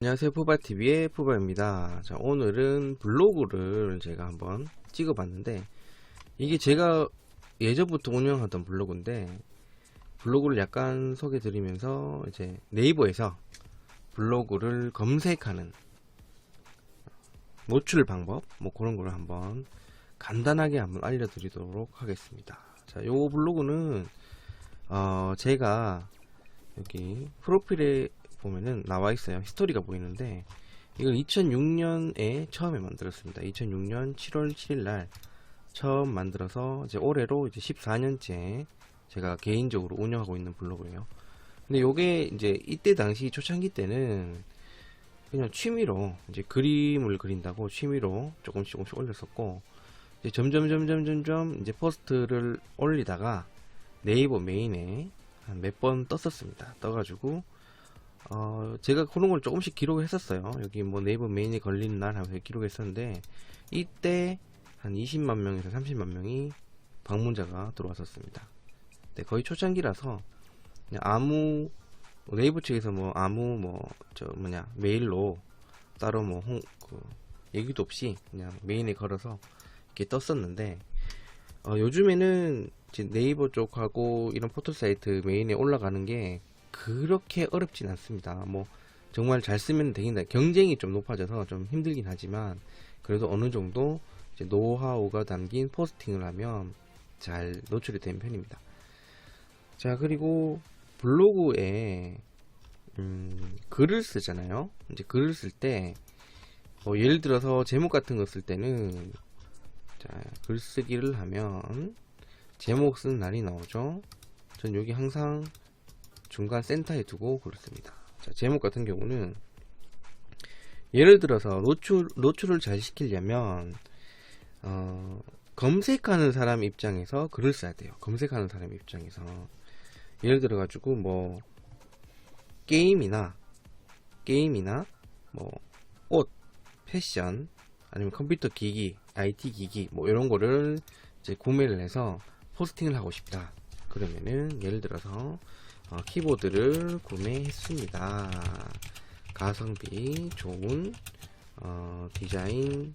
안녕하세요. 푸바TV의 푸바입니다. 자, 오늘은 블로그를 제가 한번 찍어봤는데, 이게 제가 예전부터 운영하던 블로그인데, 블로그를 약간 소개드리면서 이제 네이버에서 블로그를 검색하는 노출 방법, 뭐 그런 걸 한번 간단하게 한번 알려드리도록 하겠습니다. 자, 요 블로그는 제가 여기 프로필에 보면은 나와 있어요. 히스토리가 보이는데, 이걸 2006년에 처음에 만들었습니다. 2006년 7월 7일 날 처음 만들어서 이제 올해로 이제 14년째 제가 개인적으로 운영하고 있는 블로그예요. 근데 요게 이제 이때 당시 초창기 때는 그냥 취미로 이제 그림을 그린다고 취미로 조금씩 올렸었고, 이제 점점 이제 포스트를 올리다가 네이버 메인에 한 몇 번 떴었습니다. 떠가지고 제가 그런 걸 조금씩 기록을 했었어요. 여기 뭐 네이버 메인에 걸린 날 하면서 기록했었는데, 이때 한 20만 명에서 30만 명이 방문자가 들어왔었습니다. 네, 거의 초창기라서 그냥 아무 네이버 측에서 뭐 아무 메일로 따로 얘기도 없이 그냥 메인에 걸어서 이렇게 떴었는데, 요즘에는 이제 네이버 쪽하고 이런 포털 사이트 메인에 올라가는 게 그렇게 어렵진 않습니다. 뭐 정말 잘 쓰면 되긴다. 경쟁이 좀 높아져서 좀 힘들긴 하지만, 그래도 어느 정도 이제 노하우가 담긴 포스팅을 하면 잘 노출이 되는 편입니다. 자, 그리고 블로그에 글을 쓰잖아요. 이제 글을 쓸 때 예를 들어서 제목 같은 거 쓸 때는, 자, 글쓰기를 하면 제목 쓰는 날이 나오죠. 전 여기 항상 중간 센터에 두고 그렇습니다. 자, 제목 같은 경우는 예를 들어서 노출을 잘 시키려면 검색하는 사람 입장에서 글을 써야 돼요. 검색하는 사람 입장에서 예를 들어 가지고 뭐 게임이나 뭐 옷, 패션, 아니면 컴퓨터 기기, IT 기기 뭐 이런 거를 이제 구매를 해서 포스팅을 하고 싶다. 그러면은 예를 들어서 키보드를 구매했습니다. 가성비 좋은 디자인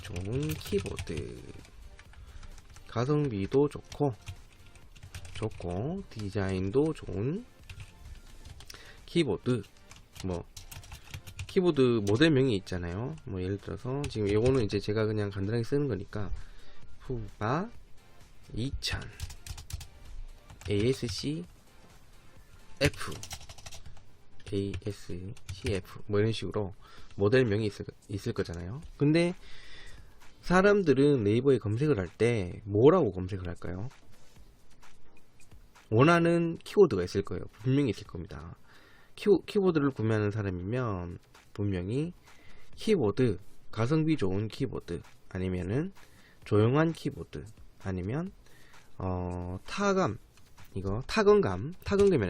좋은 키보드, 가성비도 좋고 디자인도 좋은 키보드, 뭐 키보드 모델명이 있잖아요. 뭐 예를 들어서 지금 이거는 이제 제가 그냥 간단하게 쓰는 거니까 푸바 2000 ASCF 뭐 이런 식으로 모델명이 있을 거잖아요. 근데 사람들은 네이버에 검색을 할 때 뭐라고 검색을 할까요? 원하는 키워드가 있을 거예요. 분명히 있을 겁니다. 키보드를 구매하는 사람이면 분명히 키보드, 가성비 좋은 키보드, 아니면은 조용한 키보드, 아니면 타건감이라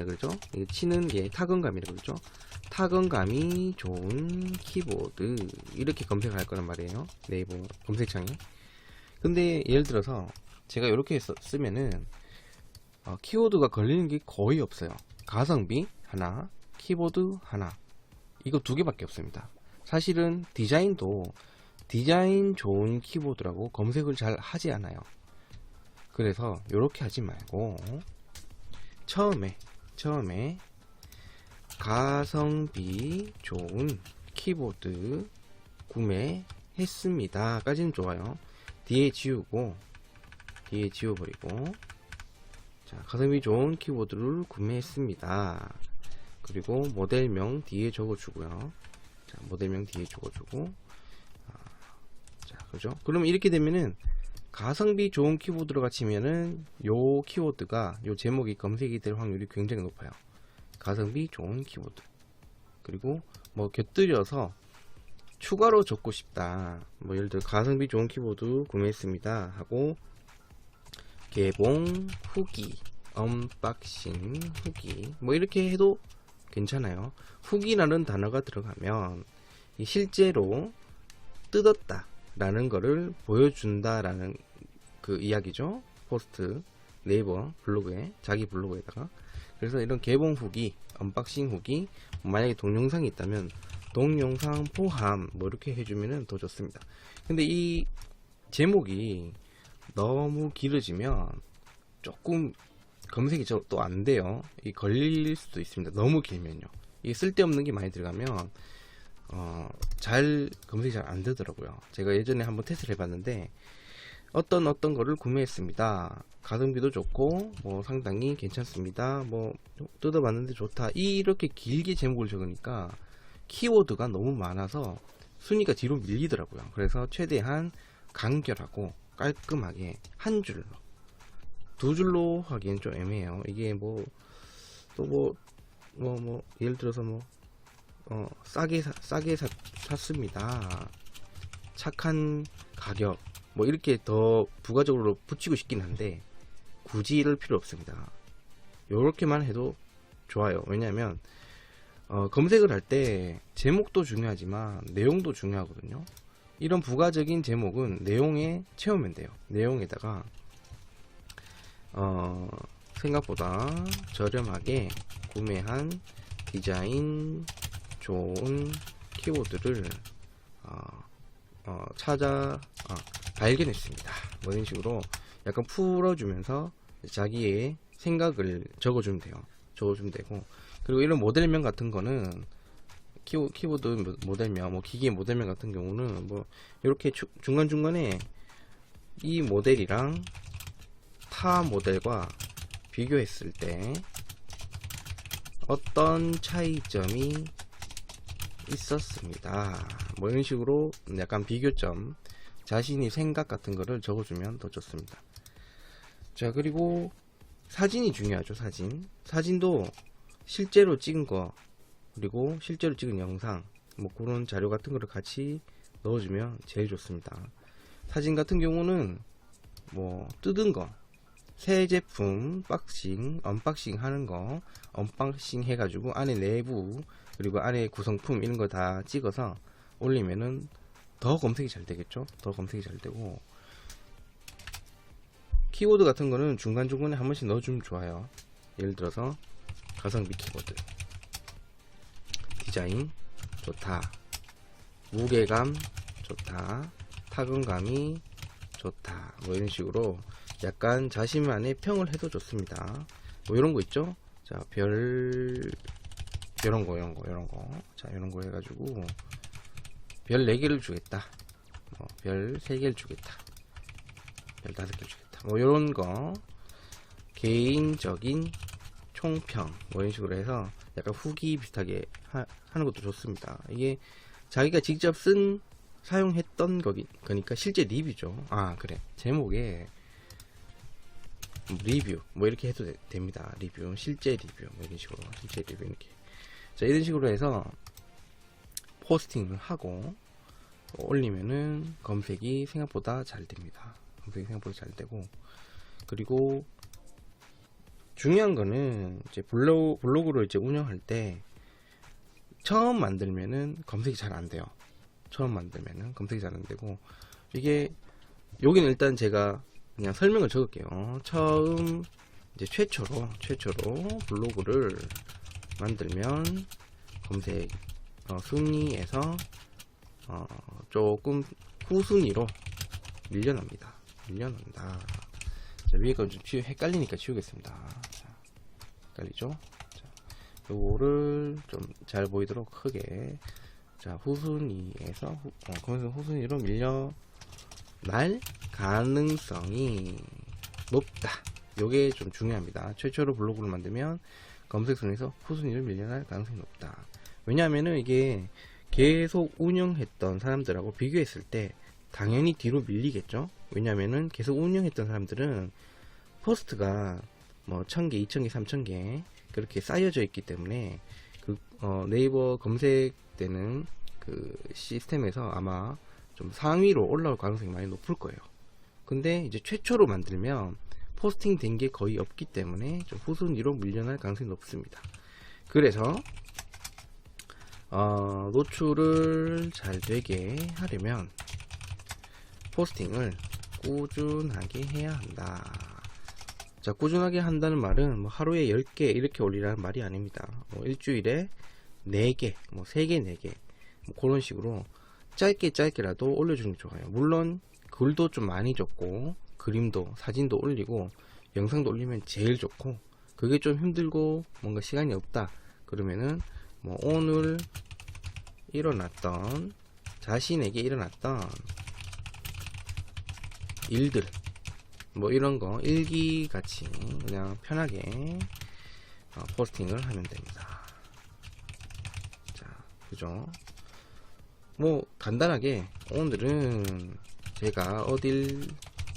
그러죠. 이거 치는 게 타건감이라 그러죠. 타건감이 좋은 키보드, 이렇게 검색을 할 거란 말이에요. 네이버 검색창에. 근데 예를 들어서 제가 이렇게 쓰면은 키워드가 걸리는 게 거의 없어요. 가성비 하나, 키보드 하나, 이거 두 개밖에 없습니다. 사실은 디자인도 디자인 좋은 키보드라고 검색을 잘 하지 않아요. 그래서 이렇게 하지 말고 처음에 가성비 좋은 키보드 구매했습니다 까지는 좋아요. 뒤에 지워버리고, 자, 가성비 좋은 키보드를 구매했습니다. 그리고 모델명 뒤에 적어주고요. 자, 모델명 뒤에 적어주고, 자, 그죠? 그러면 이렇게 되면은 가성비 좋은 키보드로가 치면은 요 키워드가, 요 제목이 검색이 될 확률이 굉장히 높아요. 가성비 좋은 키보드. 그리고 뭐 곁들여서 추가로 적고 싶다. 뭐 예를 들어 가성비 좋은 키보드 구매했습니다 하고 개봉 후기, 언박싱 후기, 뭐 이렇게 해도 괜찮아요. 후기라는 단어가 들어가면 실제로 뜯었다 라는 거를 보여준다라는 그 이야기죠. 포스트, 네이버 블로그에, 자기 블로그에다가. 그래서 이런 개봉 후기, 언박싱 후기, 만약에 동영상이 있다면 동영상 포함 뭐 이렇게 해주면은 더 좋습니다. 근데 이 제목이 너무 길어지면 조금 검색이 또 안 돼요. 이 걸릴 수도 있습니다. 너무 길면요. 이게 쓸데없는 게 많이 들어가면 검색이 잘 안 되더라고요. 제가 예전에 한번 테스트를 해봤는데 어떤 거를 구매했습니다. 가성비도 좋고 뭐 상당히 괜찮습니다. 뭐 뜯어봤는데 좋다. 이렇게 길게 제목을 적으니까 키워드가 너무 많아서 순위가 뒤로 밀리더라고요. 그래서 최대한 간결하고 깔끔하게 한 줄로, 두 줄로 하기엔 좀 애매해요. 이게 뭐 또 예를 들어서 싸게 샀습니다. 착한 가격 뭐 이렇게 더 부가적으로 붙이고 싶긴 한데 굳이 이럴 필요 없습니다. 요렇게만 해도 좋아요. 왜냐하면 검색을 할 때 제목도 중요하지만 내용도 중요하거든요. 이런 부가적인 제목은 내용에 채우면 돼요. 내용에다가 생각보다 저렴하게 구매한 디자인 좋은 키워드를 발견했습니다. 뭐 이런 식으로 약간 풀어주면서 자기의 생각을 적어주면 돼요. 적어주면 되고, 그리고 이런 모델명 같은 거는 키워드 모델명, 뭐 기계 모델명 같은 경우는 뭐 이렇게 중간중간에 이 모델이랑 타 모델과 비교했을 때 어떤 차이점이 있었습니다. 뭐 이런 식으로 약간 비교점, 자신이 생각 같은 거를 적어주면 더 좋습니다. 자, 그리고 사진이 중요하죠. 사진도 실제로 찍은 거, 그리고 실제로 찍은 영상, 뭐 그런 자료 같은 거를 같이 넣어주면 제일 좋습니다. 사진 같은 경우는 뭐 뜯은 거, 새 제품 언박싱 하는 거, 언박싱 해가지고 안에 내부, 그리고 안에 구성품 이런 거 다 찍어서 올리면은 더 검색이 잘 되겠죠. 더 검색이 잘 되고, 키워드 같은 거는 중간중간에 한 번씩 넣어주면 좋아요. 예를 들어서 가성비 키워드, 디자인 좋다, 무게감 좋다, 타건감이 좋다, 뭐 이런 식으로 약간 자신만의 평을 해도 좋습니다. 뭐 이런 거 있죠. 자, 이런 거. 자, 이런 거 해가지고 별 4개를 주겠다. 별 3개를 주겠다. 별 5개를 주겠다. 뭐 이런 거, 개인적인 총평, 뭐 이런 식으로 해서 약간 후기 비슷하게 하는 것도 좋습니다. 이게 자기가 직접 사용했던 거니까 실제 리뷰죠. 아, 그래. 제목에 리뷰 뭐 이렇게 해도 됩니다. 리뷰, 실제 리뷰 뭐 이런 식으로, 실제 리뷰 이렇게. 자, 이런 식으로 해서 포스팅을 하고 올리면은 검색이 생각보다 잘 됩니다. 검색이 생각보다 잘 되고, 그리고 중요한 거는 이제 블로그를 이제 운영할 때 처음 만들면은 검색이 잘 안 돼요. 처음 만들면은 검색이 잘 안 되고, 이게 여기는 일단 제가 그냥 설명을 적을게요. 처음 이제 최초로 블로그를 만들면 검색 순위에서 조금 후순위로 밀려난다. 자, 위에 건 좀 헷갈리니까 지우겠습니다. 자, 헷갈리죠? 자, 요거를 좀 잘 보이도록 크게, 자, 후순위에서 검색 후순위로 밀려날 가능성이 높다. 요게 좀 중요합니다. 최초로 블로그를 만들면 검색 순위에서 후순위를 밀려날 가능성이 높다. 왜냐하면은 이게 계속 운영했던 사람들하고 비교했을 때 당연히 뒤로 밀리겠죠. 왜냐하면은 계속 운영했던 사람들은 포스트가 뭐 1000개, 2000개, 3000개 그렇게 쌓여져 있기 때문에 네이버 검색되는 그 시스템에서 아마 좀 상위로 올라올 가능성이 많이 높을 거예요. 근데 이제 최초로 만들면 포스팅 된 게 거의 없기 때문에 좀 후순위로 밀려날 가능성이 높습니다. 그래서 노출을 잘 되게 하려면 포스팅을 꾸준하게 해야 한다. 자, 꾸준하게 한다는 말은 뭐 하루에 10개 이렇게 올리라는 말이 아닙니다. 뭐 일주일에 4개, 뭐 3개, 4개, 뭐 그런 식으로 짧게라도 올려주는 게 좋아요. 물론 글도 좀 많이 적고 그림도 사진도 올리고 영상도 올리면 제일 좋고, 그게 좀 힘들고 뭔가 시간이 없다 그러면은 뭐 오늘 자신에게 일어났던 일들 뭐 이런 거 일기 같이 그냥 편하게 포스팅을 하면 됩니다. 자, 그죠? 뭐 간단하게 오늘은 제가 어딜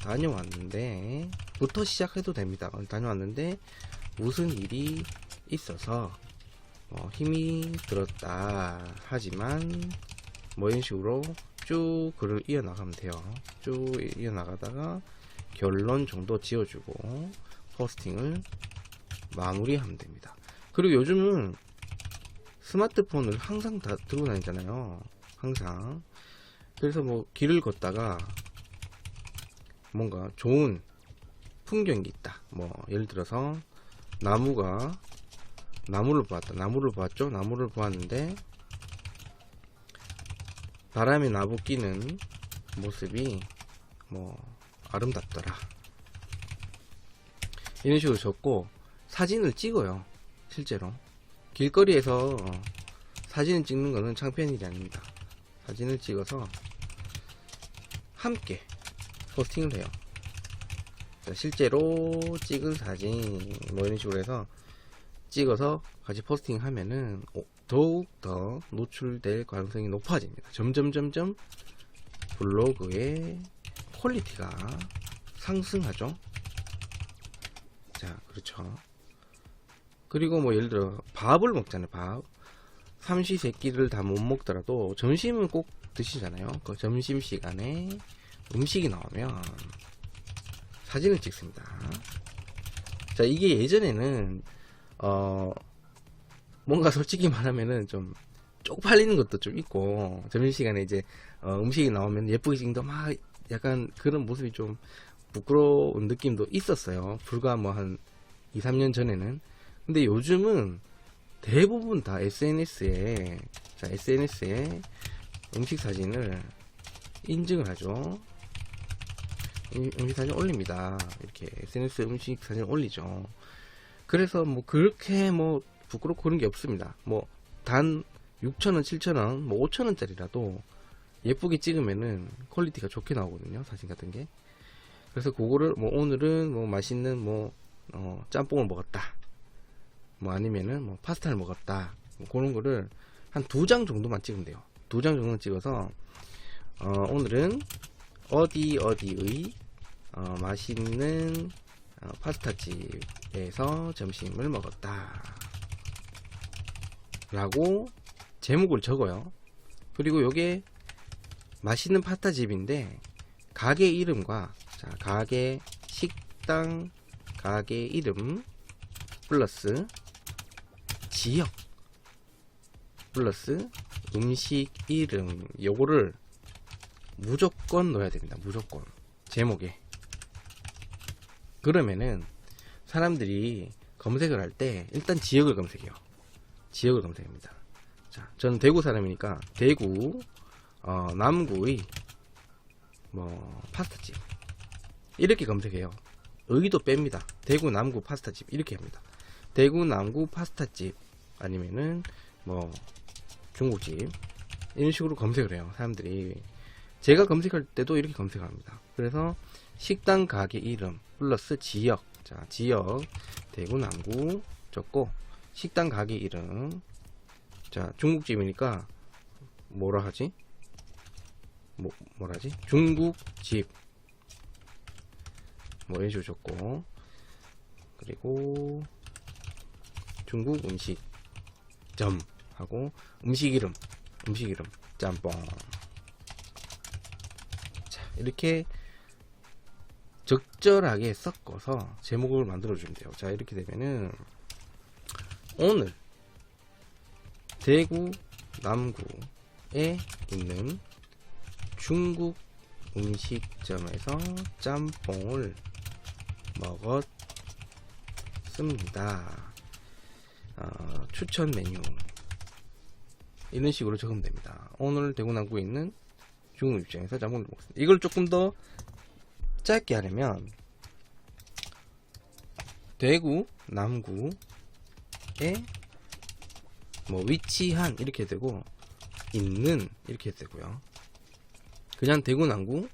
다녀왔는데 부터 시작해도 됩니다. 다녀왔는데 무슨 일이 있어서 힘이 들었다 하지만 뭐 이런 식으로 쭉 글을 이어나가면 돼요. 쭉 이어나가다가 결론 정도 지어주고 포스팅을 마무리하면 됩니다. 그리고 요즘은 스마트폰을 항상 다 들고 다니잖아요. 항상. 그래서 뭐 길을 걷다가 뭔가 좋은 풍경이 있다. 뭐 예를 들어서 나무를 보았죠. 나무를 보았는데 바람에 나부 끼는 모습이 뭐 아름답더라. 이런 식으로 적고 사진을 찍어요. 실제로 길거리에서 사진을 찍는 거는 창피한 일이 아닙니다. 사진을 찍어서 함께 포스팅을 해요. 자, 실제로 찍은 사진 뭐 이런 식으로 해서 찍어서 같이 포스팅 하면은 더욱 더 노출될 가능성이 높아집니다. 점점 블로그의 퀄리티가 상승하죠. 자, 그렇죠. 그리고 뭐 예를 들어 밥을 먹잖아요. 밥 삼시세끼를 다 못 먹더라도 점심은 꼭 드시잖아요. 그 점심시간에 음식이 나오면 사진을 찍습니다. 자, 이게 예전에는 뭔가 솔직히 말하면은 좀 쪽팔리는 것도 좀 있고, 점심시간에 이제 음식이 나오면 예쁘게 찍는다 막 약간 그런 모습이 좀 부끄러운 느낌도 있었어요. 불과 뭐 한 2, 3년 전에는. 근데 요즘은 대부분 다 SNS에 음식 사진을 인증을 하죠. 음식 사진 올립니다. 이렇게 SNS 음식 사진 올리죠. 그래서 뭐 그렇게 뭐 부끄럽고 그런 게 없습니다. 뭐 단 6,000원, 7,000원, 뭐 5,000원짜리라도 예쁘게 찍으면은 퀄리티가 좋게 나오거든요. 사진 같은 게. 그래서 그거를 뭐 오늘은 뭐 맛있는 뭐 짬뽕을 먹었다. 뭐 아니면은 뭐 파스타를 먹었다. 뭐 그런 거를 한 2장 정도만 찍으면 돼요. 2장 정도 찍어서 오늘은 어디의 맛있는 파스타집에서 점심을 먹었다 라고 제목을 적어요. 그리고 요게 맛있는 파스타집인데 가게 이름과 가게 식당 가게 이름 플러스 지역 플러스 음식 이름 요거를 무조건 넣어야 됩니다. 무조건 제목에. 그러면은 사람들이 검색을 할 때 일단 지역을 검색해요. 지역을 검색합니다. 자, 저는 대구 사람이니까 대구 남구의 뭐 파스타집 이렇게 검색해요. 여기도 뺍니다. 대구 남구 파스타집 이렇게 합니다. 대구 남구 파스타집 아니면은 뭐 중국집 이런 식으로 검색을 해요. 사람들이. 제가 검색할 때도 이렇게 검색합니다. 그래서 식당 가게 이름 플러스 지역. 자, 지역 대구 남구 적고 식당 가게 이름. 자, 중국집이니까 뭐라 하지? 뭐라지? 중국집 뭐 이런 식으로 적고, 그리고 중국 음식점 하고 음식 이름 짬뽕. 자, 이렇게 적절하게 섞어서 제목을 만들어 주면 돼요. 자, 이렇게 되면은 오늘 대구 남구에 있는 중국 음식점에서 짬뽕을 먹었습니다. 추천 메뉴 이런 식으로 적으면 됩니다. 오늘 대구 남구에 있는 중국 입장에서 짬뽕을 먹습니다. 이걸 조금 더 짧게 하려면 대구 남구에 뭐 위치한 이렇게 되고 있는 이렇게 되고요. 그냥 대구 남구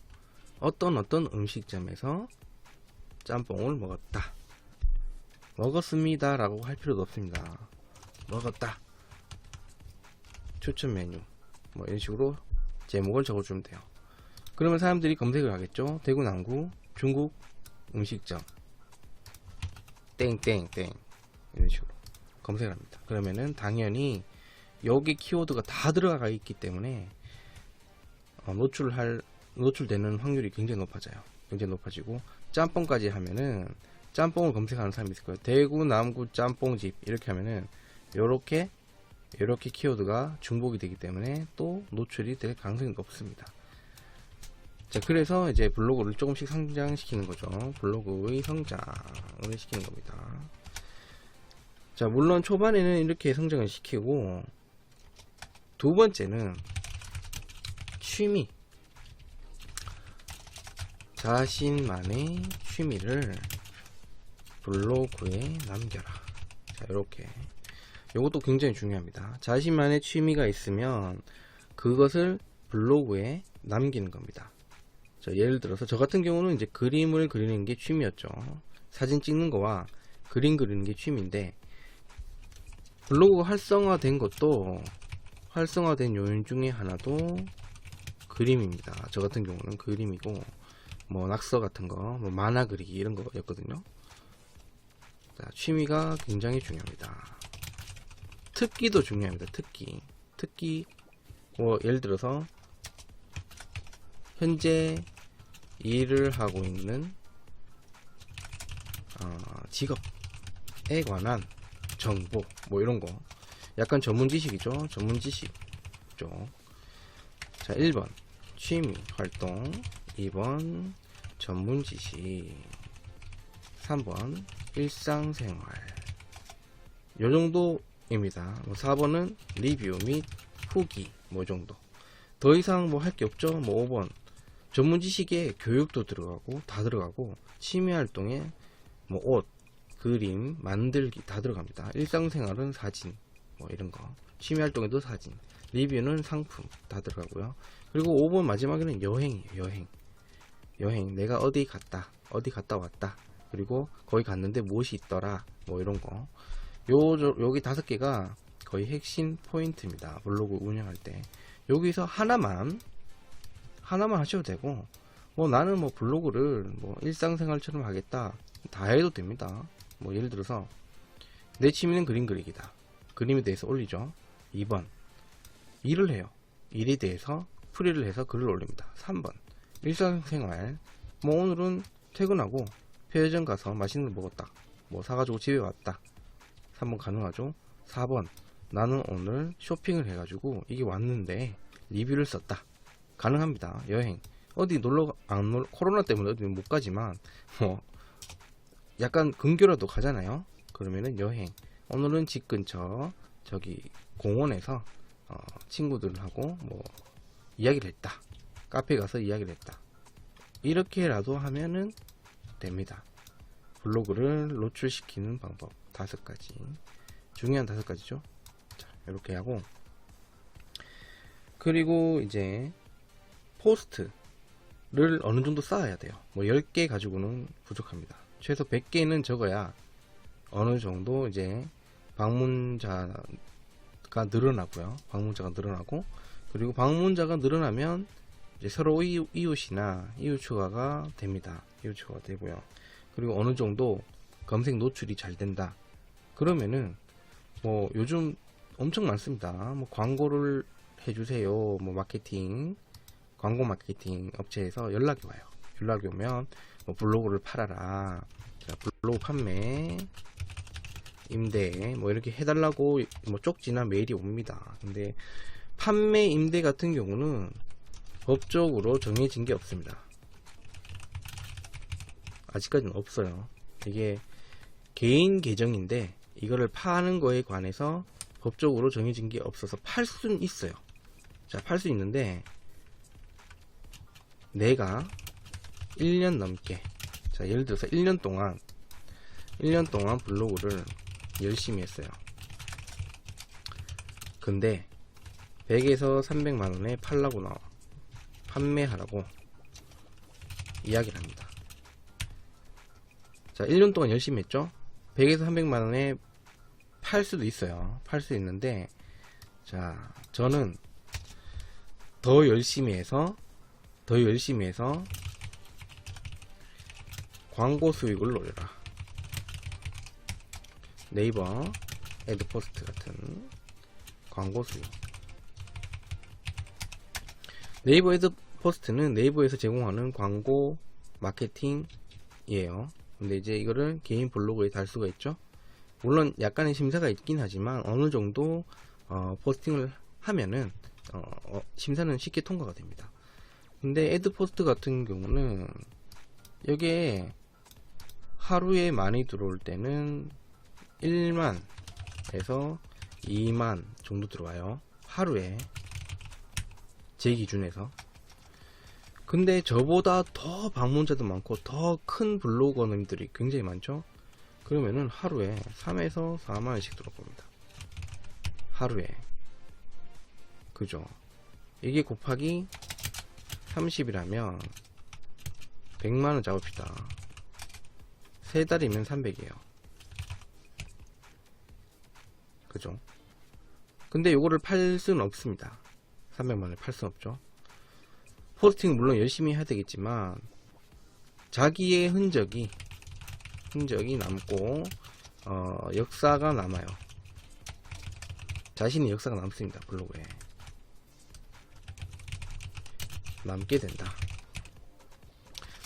어떤 음식점에서 짬뽕을 먹었습니다 라고 할 필요도 없습니다. 먹었다, 추천 메뉴, 뭐 이런 식으로 제목을 적어주면 돼요. 그러면 사람들이 검색을 하겠죠. 대구 남구 중국 음식점 땡땡땡 이런 식으로 검색을 합니다. 그러면은 당연히 여기 키워드가 다 들어가 있기 때문에 노출되는 확률이 굉장히 높아지고 짬뽕까지 하면은 짬뽕을 검색하는 사람이 있을 거예요. 대구 남구 짬뽕집 이렇게 하면은 요렇게 키워드가 중복이 되기 때문에 또 노출이 될 가능성이 높습니다. 자, 그래서 이제 블로그를 조금씩 성장시키는 거죠. 블로그의 성장을 시키는 겁니다. 자, 물론 초반에는 이렇게 성장을 시키고, 두 번째는 취미, 자신만의 취미를 블로그에 남겨라. 자, 이렇게 요것도 굉장히 중요합니다. 자신만의 취미가 있으면 그것을 블로그에 남기는 겁니다. 자, 예를 들어서 저 같은 경우는 이제 그림을 그리는 게 취미였죠. 사진 찍는 거와 그림 그리는 게 취미인데, 블로그가 활성화된 요인 중에 하나도 그림입니다. 저 같은 경우는 그림이고, 뭐 낙서 같은 거, 뭐 만화 그리기 이런 거였거든요. 자, 취미가 굉장히 중요합니다. 특기도 중요합니다. 특기 뭐 예를 들어서 현재 일을 하고 있는 직업에 관한 정보 뭐 이런 거, 약간 전문 지식이죠. 전문 지식 쪽. 자, 1번 취미 활동, 2번 전문 지식, 3번 일상생활. 요 정도입니다. 4번은 리뷰 및 후기 뭐 정도. 더 이상 뭐 할 게 없죠. 뭐 5번 전문 지식에 교육도 다 들어가고 취미 활동에 뭐 옷, 그림, 만들기 다 들어갑니다. 일상생활은 사진 뭐 이런 거, 취미 활동에도 사진, 리뷰는 상품 다 들어가고요. 그리고 5번 마지막에는 여행이에요. 여행 내가 어디 갔다 왔다, 그리고 거기 갔는데 무엇이 있더라 뭐 이런 거. 여기 5개가 거의 핵심 포인트입니다. 블로그 운영할 때 여기서 하나만 하셔도 되고, 뭐 나는 뭐 블로그를 뭐 일상생활처럼 하겠다 다 해도 됩니다. 뭐 예를 들어서 내 취미는 그림 그리기다, 그림에 대해서 올리죠. 2번 일을 해요. 일에 대해서 풀이를 해서 글을 올립니다. 3번 일상생활, 뭐 오늘은 퇴근하고 편의점 가서 맛있는 거 먹었다, 뭐 사가지고 집에 왔다. 3번 가능하죠. 4번 나는 오늘 쇼핑을 해가지고 이게 왔는데 리뷰를 썼다. 가능합니다. 여행 어디 코로나 때문에 어디 못 가지만 뭐 약간 근교라도 가잖아요. 그러면은 여행, 오늘은 집 근처 저기 공원에서 친구들하고 뭐 이야기를 했다, 카페 가서 이야기를 했다, 이렇게라도 하면은 됩니다. 블로그를 노출시키는 방법 5가지, 중요한 5가지죠. 자, 이렇게 하고, 그리고 이제 포스트를 어느 정도 쌓아야 돼요. 뭐 10개 가지고는 부족합니다. 최소 100개는 적어야 어느 정도 이제 방문자가 늘어나고요. 그리고 방문자가 늘어나면 이제 서로 이웃이나 이웃 추가가 됩니다. 이웃 추가가 되고요. 그리고 어느 정도 검색 노출이 잘 된다. 그러면은 뭐 요즘 엄청 많습니다. 뭐 광고를 해주세요. 뭐 광고 마케팅 업체에서 연락이 와요. 연락이 오면 뭐 블로그를 팔아라, 블로그 판매, 임대 뭐 이렇게 해달라고 뭐 쪽지나 메일이 옵니다. 근데 판매, 임대 같은 경우는 법적으로 정해진 게 없습니다. 아직까지는 없어요. 이게 개인 계정인데 이거를 파는 거에 관해서 법적으로 정해진 게 없어서 팔 수는 있어요. 자, 팔 수 있는데 내가 1년 넘게, 자 예를 들어서 1년 동안 블로그를 열심히 했어요. 근데 100에서 300만원에 팔라고 나와, 판매하라고 이야기를 합니다. 자, 1년 동안 열심히 했죠. 100에서 300만원에 팔 수도 있어요. 팔 수 있는데, 자 저는 더 열심히 해서 광고 수익을 노려라. 네이버 애드포스트 같은 광고 수익. 네이버 애드포스트는 네이버에서 제공하는 광고 마케팅이에요. 근데 이제 이거를 개인 블로그에 달 수가 있죠. 물론 약간의 심사가 있긴 하지만 어느 정도 포스팅을 하면은 심사는 쉽게 통과가 됩니다. 근데 애드포스트 같은 경우는 여기에 하루에 많이 들어올 때는 1만에서 2만 정도 들어와요. 하루에, 제 기준에서. 근데 저보다 더 방문자도 많고 더 큰 블로거님들이 굉장히 많죠. 그러면은 하루에 3에서 4만원씩 들어올 겁니다. 하루에. 그죠? 이게 곱하기 30이라면 100만원 잡읍시다. 3달이면 300이에요. 그죠? 근데 요거를 팔 수는 없습니다. 300만원에 팔 수는 없죠. 포스팅 물론 열심히 해야 되겠지만 자기의 흔적이 남고 역사가 남아요. 자신의 역사가 남습니다. 블로그에 남게 된다.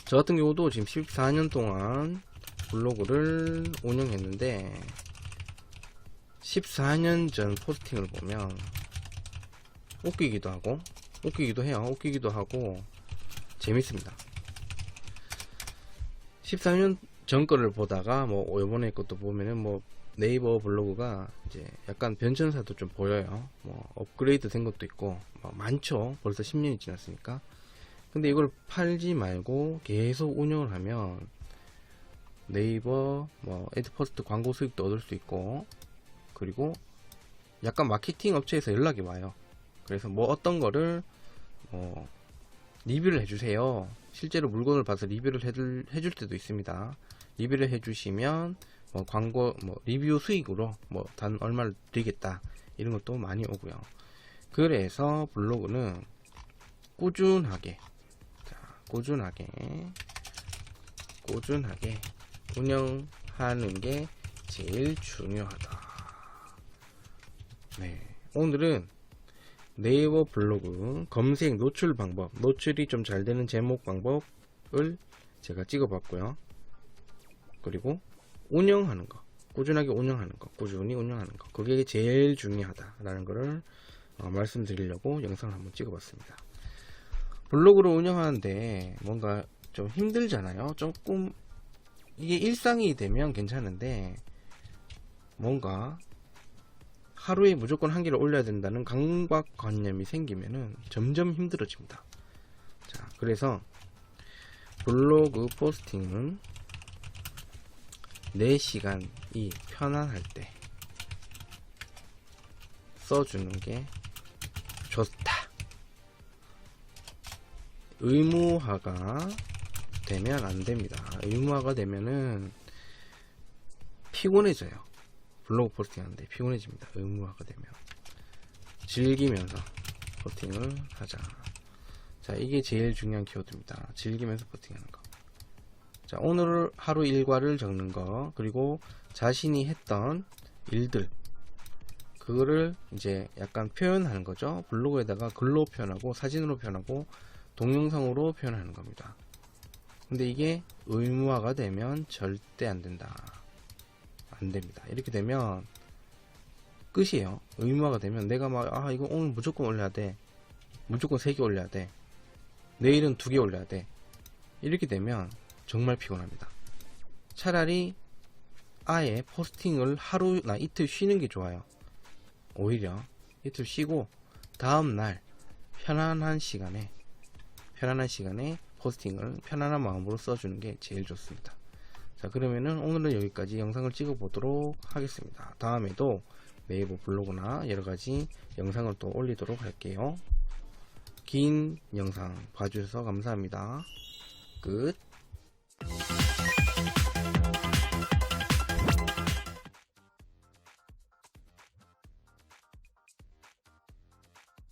저 같은 경우도 지금 14년 동안 블로그를 운영했는데 14년 전 포스팅을 보면 웃기기도 하고 재밌습니다. 14년 전 거를 보다가 뭐 요번에 것도 보면은 뭐 네이버 블로그가 이제 약간 변천사도 좀 보여요. 뭐 업그레이드 된 것도 있고 뭐 많죠. 벌써 10년이 지났으니까. 근데 이걸 팔지 말고 계속 운영을 하면 네이버 뭐 애드포스트 광고 수익도 얻을 수 있고, 그리고 약간 마케팅 업체에서 연락이 와요. 그래서 뭐 어떤 거를 리뷰를 해주세요. 실제로 물건을 봐서 리뷰를 해줄 때도 있습니다. 리뷰를 해주시면 광고 리뷰 수익으로 단 얼마를 드리겠다, 이런 것도 많이 오고요. 그래서 블로그는 꾸준하게 운영하는 게 제일 중요하다. 네, 오늘은 네이버 블로그 검색 노출 방법, 노출이 좀 잘 되는 제목 방법을 제가 찍어봤고요. 그리고 운영하는 거, 꾸준히 운영하는 거, 그게 제일 중요하다라는 거를 말씀드리려고 영상을 한번 찍어봤습니다. 블로그를 운영하는데 뭔가 좀 힘들잖아요. 조금 이게 일상이 되면 괜찮은데 뭔가 하루에 무조건 한 개를 올려야 된다는 강박관념이 생기면은 점점 힘들어집니다. 자, 그래서 블로그 포스팅은 내 시간이 편안할 때 써주는 게 좋다. 의무화가 되면 안 됩니다. 의무화가 되면은 피곤해져요. 블로그 포스팅 하는데 피곤해집니다. 의무화가 되면. 즐기면서 포스팅을 하자. 자, 이게 제일 중요한 키워드입니다. 즐기면서 포스팅하는 거. 자, 오늘 하루 일과를 적는 거, 그리고 자신이 했던 일들, 그거를 이제 약간 표현하는 거죠. 블로그에다가 글로 표현하고 사진으로 표현하고 동영상으로 표현하는 겁니다. 근데 이게 의무화가 되면 절대 안 된다. 안 됩니다. 이렇게 되면 끝이에요. 의무화가 되면 내가 막 이거 오늘 무조건 올려야 돼, 무조건 3개 올려야 돼, 내일은 2개 올려야 돼, 이렇게 되면 정말 피곤합니다. 차라리 아예 포스팅을 하루나 이틀 쉬는 게 좋아요. 오히려 이틀 쉬고 다음날 편안한 시간에 포스팅을 편안한 마음으로 써주는 게 제일 좋습니다. 자, 그러면은 오늘은 여기까지 영상을 찍어 보도록 하겠습니다. 다음에도 네이버 블로그나 여러가지 영상을 또 올리도록 할게요. 긴 영상 봐주셔서 감사합니다. 끝.